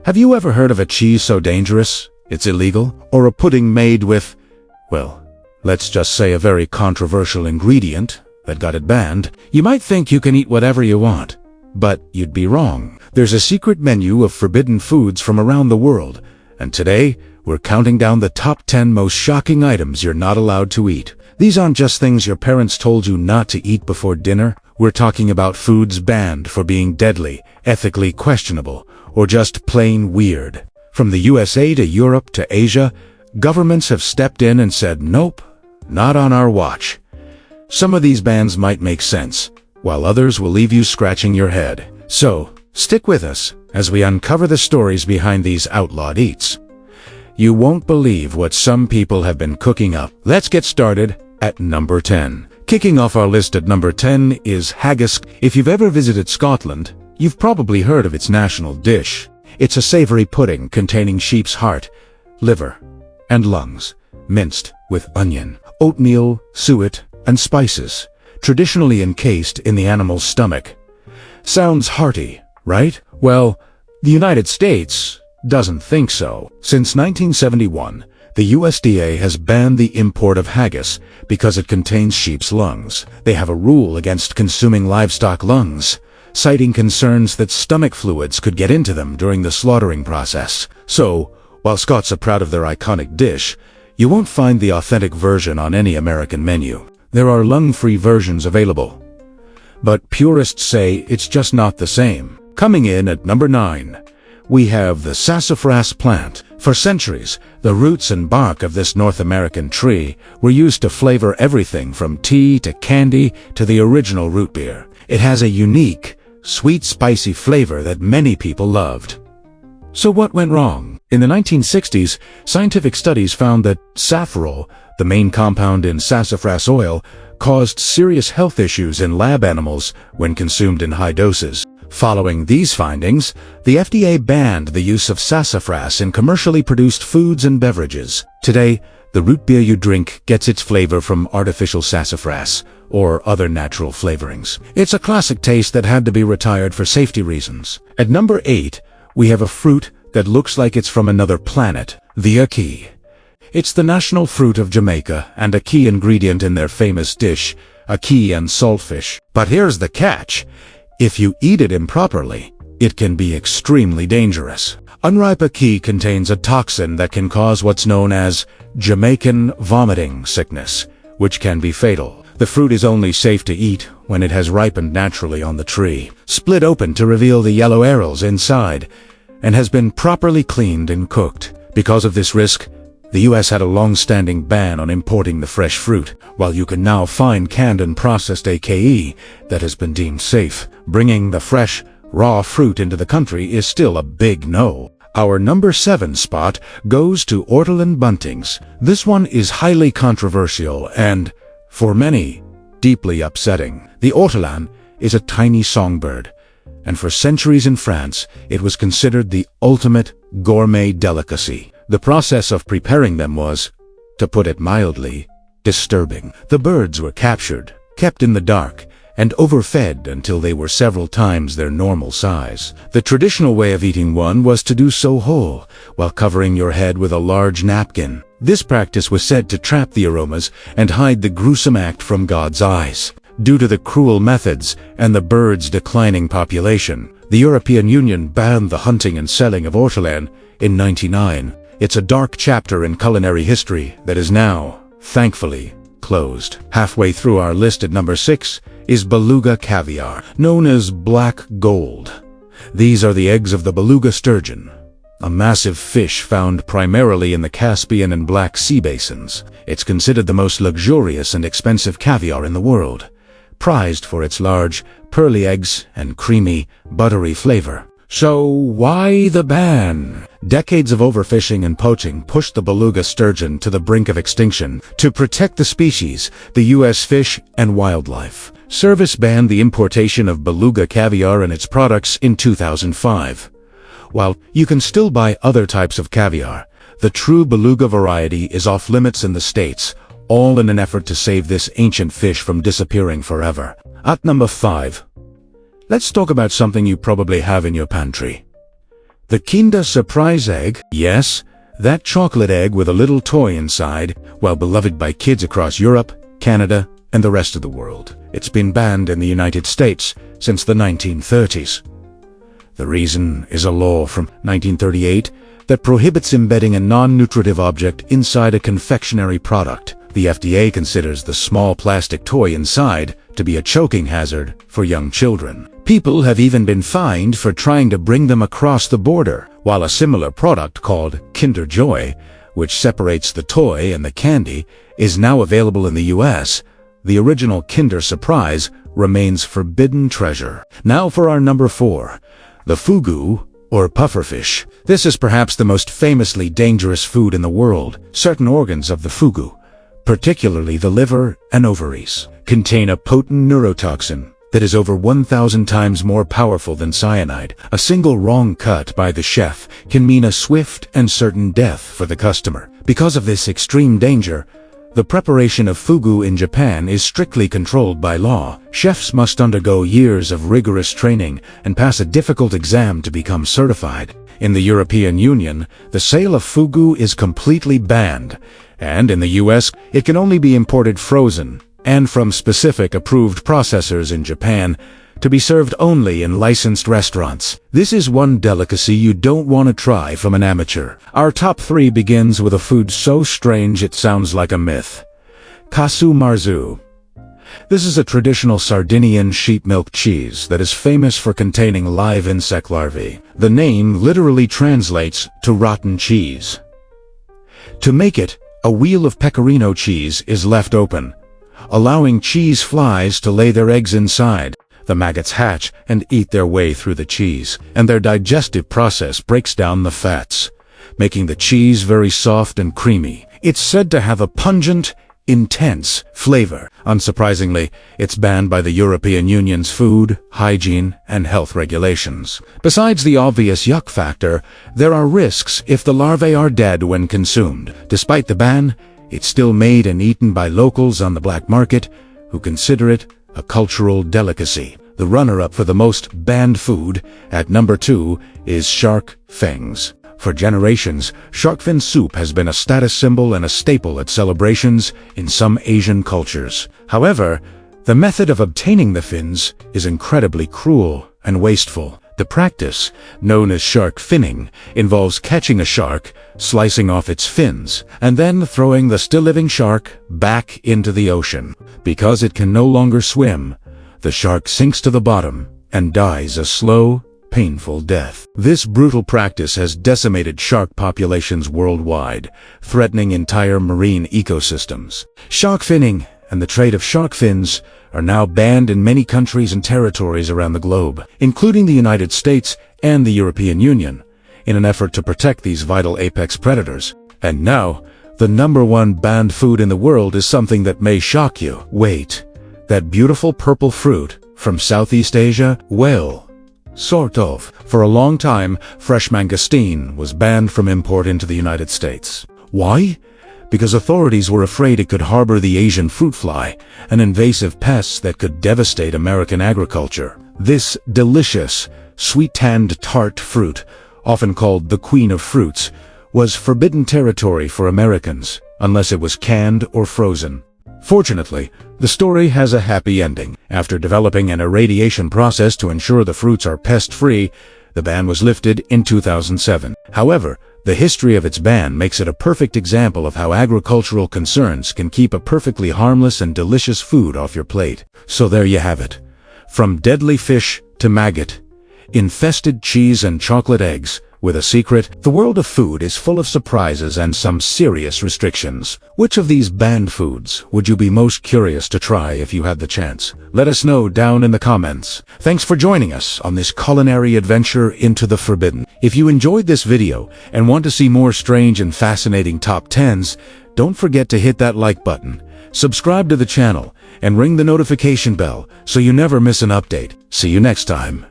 Have you ever heard of a cheese so dangerous it's illegal? Or a pudding made with, well, let's just say a very controversial ingredient that got it banned? You might think you can eat whatever you want, but you'd be wrong. There's a secret menu of forbidden foods from around the world, and today we're counting down the top 10 most shocking items you're not allowed to eat. These aren't just things your parents told you not to eat before dinner. We're talking about foods banned for being deadly, ethically questionable, or just plain weird. From the USA to Europe to Asia, governments have stepped in and said, nope, not on our watch. Some of these bans might make sense, while others will leave you scratching your head. So, stick with us as we uncover the stories behind these outlawed eats. You won't believe what some people have been cooking up. Let's get started at number 10. Kicking off our list at number 10 is haggis. If you've ever visited Scotland, you've probably heard of its national dish. It's a savory pudding containing sheep's heart, liver, and lungs, minced with onion, oatmeal, suet, and spices, traditionally encased in the animal's stomach. Sounds hearty, right? Well, the United States doesn't think so. Since 1971, the USDA has banned the import of haggis because it contains sheep's lungs. They have a rule against consuming livestock lungs, citing concerns that stomach fluids could get into them during the slaughtering process. So, while Scots are proud of their iconic dish, you won't find the authentic version on any American menu. There are lung-free versions available, but purists say it's just not the same. Coming in at number 9, we have the sassafras plant. For centuries, the roots and bark of this North American tree were used to flavor everything from tea to candy to the original root beer. It has a unique, sweet, spicy flavor that many people loved. So what went wrong? In the 1960s, scientific studies found that saffrol, the main compound in sassafras oil, caused serious health issues in lab animals when consumed in high doses. Following these findings, the FDA banned the use of sassafras in commercially produced foods and beverages. Today, the root beer you drink gets its flavor from artificial sassafras or other natural flavorings. It's a classic taste that had to be retired for safety reasons. At number 8, we have a fruit that looks like it's from another planet, the ackee. It's the national fruit of Jamaica and a key ingredient in their famous dish, ackee and saltfish. But here's the catch. If you eat it improperly, it can be extremely dangerous. Unripe ackee contains a toxin that can cause what's known as Jamaican vomiting sickness, which can be fatal. The fruit is only safe to eat when it has ripened naturally on the tree, split open to reveal the yellow arils inside, and has been properly cleaned and cooked. Because of this risk, the US had a long-standing ban on importing the fresh fruit, while you can now find canned and processed Ackee that has been deemed safe. Bringing the fresh, raw fruit into the country is still a big no. Our number 7 spot goes to Ortolan buntings. This one is highly controversial and, for many, deeply upsetting. The Ortolan is a tiny songbird, and for centuries in France, it was considered the ultimate gourmet delicacy. The process of preparing them was, to put it mildly, disturbing. The birds were captured, kept in the dark, and overfed until they were several times their normal size. The traditional way of eating one was to do so whole, while covering your head with a large napkin. This practice was said to trap the aromas and hide the gruesome act from God's eyes. Due to the cruel methods and the bird's declining population, the European Union banned the hunting and selling of Ortolan in 1999. It's a dark chapter in culinary history that is now, thankfully, closed. Halfway through our list at number 6 is beluga caviar, known as black gold. These are the eggs of the beluga sturgeon, a massive fish found primarily in the Caspian and Black Sea basins. It's considered the most luxurious and expensive caviar in the world, prized for its large, pearly eggs and creamy, buttery flavor. So why the ban? Decades of overfishing and poaching pushed the beluga sturgeon to the brink of extinction. To protect the species, the U.S. Fish and Wildlife Service banned the importation of beluga caviar and its products in 2005. While you can still buy other types of caviar, the true beluga variety is off limits in the States, all in an effort to save this ancient fish from disappearing forever. At number 5, let's talk about something you probably have in your pantry. The Kinder Surprise egg, yes, that chocolate egg with a little toy inside, well beloved by kids across Europe, Canada, and the rest of the world. It's been banned in the United States since the 1930s. The reason is a law from 1938 that prohibits embedding a non-nutritive object inside a confectionery product. The FDA considers the small plastic toy inside to be a choking hazard for young children. People have even been fined for trying to bring them across the border, while a similar product called Kinder Joy, which separates the toy and the candy, is now available in the US. The original Kinder Surprise remains forbidden treasure. Now for our number 4, the Fugu, or pufferfish. This is perhaps the most famously dangerous food in the world. Certain organs of the fugu, particularly the liver and ovaries, contain a potent neurotoxin that is over 1,000 times more powerful than cyanide. A single wrong cut by the chef can mean a swift and certain death for the customer. Because of this extreme danger, the preparation of fugu in Japan is strictly controlled by law. Chefs must undergo years of rigorous training and pass a difficult exam to become certified. In the European Union, the sale of fugu is completely banned, and in the US, it can only be imported frozen and from specific approved processors in Japan to be served only in licensed restaurants. This is one delicacy you don't want to try from an amateur. Our top 3 begins with a food so strange it sounds like a myth. Casu Marzu. This is a traditional Sardinian sheep milk cheese that is famous for containing live insect larvae. The name literally translates to rotten cheese. To make it, a wheel of pecorino cheese is left open, allowing cheese flies to lay their eggs inside. The maggots hatch and eat their way through the cheese, and their digestive process breaks down the fats, making the cheese very soft and creamy. It's said to have a pungent, intense flavor. Unsurprisingly, it's banned by the European Union's food, hygiene, and health regulations. Besides the obvious yuck factor, there are risks if the larvae are dead when consumed. Despite the ban, it's still made and eaten by locals on the black market, who consider it a cultural delicacy. The runner-up for the most banned food, at number 2, is shark fangs. For generations, shark fin soup has been a status symbol and a staple at celebrations in some Asian cultures. However, the method of obtaining the fins is incredibly cruel and wasteful. The practice, known as shark finning, involves catching a shark, slicing off its fins, and then throwing the still-living shark back into the ocean. Because it can no longer swim, the shark sinks to the bottom and dies a slow, painful death. This brutal practice has decimated shark populations worldwide, threatening entire marine ecosystems. Shark finning and the trade of shark fins are now banned in many countries and territories around the globe, including the United States and the European Union, in an effort to protect these vital apex predators. And now, the number 1 banned food in the world is something that may shock you. Wait, that beautiful purple fruit from Southeast Asia? Well, sort of. For a long time, fresh mangosteen was banned from import into the United States. Why? Because authorities were afraid it could harbor the Asian fruit fly, an invasive pest that could devastate American agriculture. This delicious, sweet-tanned tart fruit, often called the Queen of Fruits, was forbidden territory for Americans, unless it was canned or frozen. Fortunately, the story has a happy ending. After developing an irradiation process to ensure the fruits are pest-free, the ban was lifted in 2007. However, the history of its ban makes it a perfect example of how agricultural concerns can keep a perfectly harmless and delicious food off your plate. So there you have it. From deadly fish to maggot, infested cheese and chocolate eggs, with a secret, the world of food is full of surprises and some serious restrictions. Which of these banned foods would you be most curious to try if you had the chance? Let us know down in the comments. Thanks for joining us on this culinary adventure into the forbidden. If you enjoyed this video and want to see more strange and fascinating top 10s, don't forget to hit that like button, subscribe to the channel, and ring the notification bell so you never miss an update. See you next time.